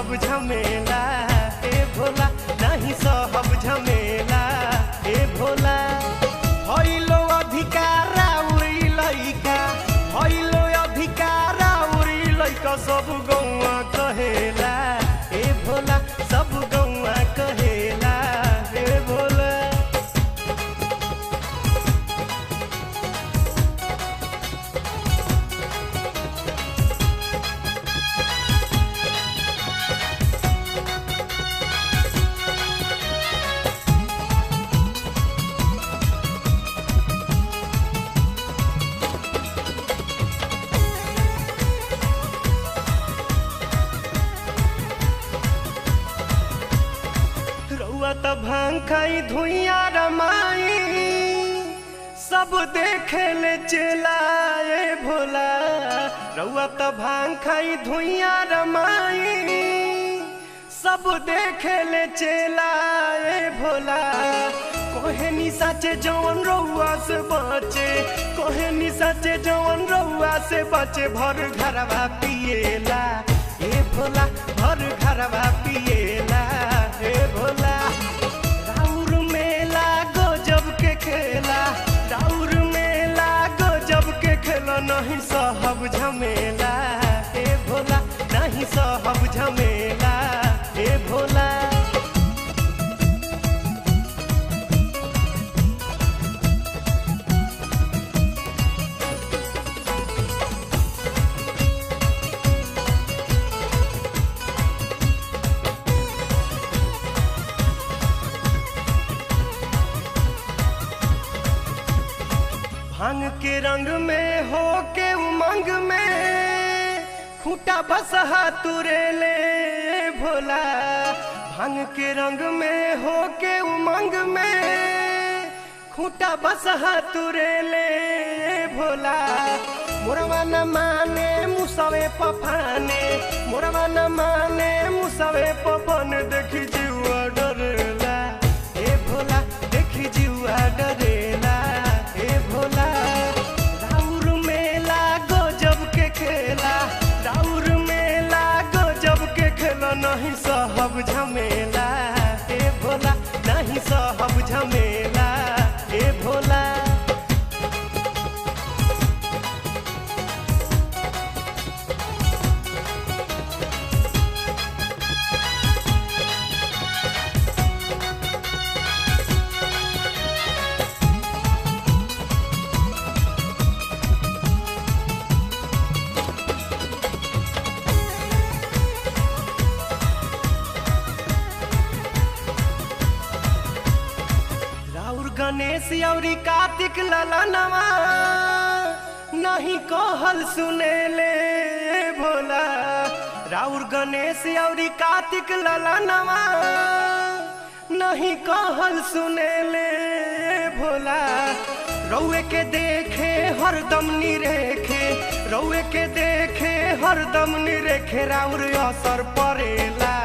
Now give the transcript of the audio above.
सहब झमेला ए भोला, नहीं सहब झमेला ए भोला। भइलो अधिकारा उरी लइका, भइलो अधिकारा उरी लइका, सब गौआ कहेला ए भोला, सब गौआ कहेला ए भोला। रउआ त भांग खाई धुइया रमाई, सब देखे ले चेला ए भोला। रउआ त भांग खाई धुइया रमाई, सब देखे ले चेला ए भोला। कोहे निशा चे जवन रउआ से बचे, कोहे निशा चे जवन रउआ से बचे, भर घरवा पिएला ए भोला, भर घरवा पिएला ए भोला। राउर मेला गजब के खेला, राउर मेला गजब के खेला, नहीं सहब झमेला ए भोला, नहीं सहब झमेला ए भोला। भांग के रंग में हो के उमंग में, खूंटा बसहा तुरे ले भोला। भांग के रंग में हो के उमंग में, खूंटा बसहा तुरे ले भोला। मोरवा न माने मुसवे पफाने, मोरवा न माने मुसवे पफन, देखी जीवा डरेला ए भोला, देखी जीवा डरेला ए भोला। राउर मेला गजब के खेला, राउर मेला गजब के खेला, नहीं सहब झमेला ए भोला, नहीं सहब झमेला ए भोला। गणेश औरी कार्तिक ललनवा, नहीं कहल सुने ले भोला। राउर गणेश औरी कार्तिक ललनवा, नहीं कहल सुने ले भोला। रउए के देखे हरदम निरेखे, रउए के देखे हरदम निरेखे, राउर असर पड़ेला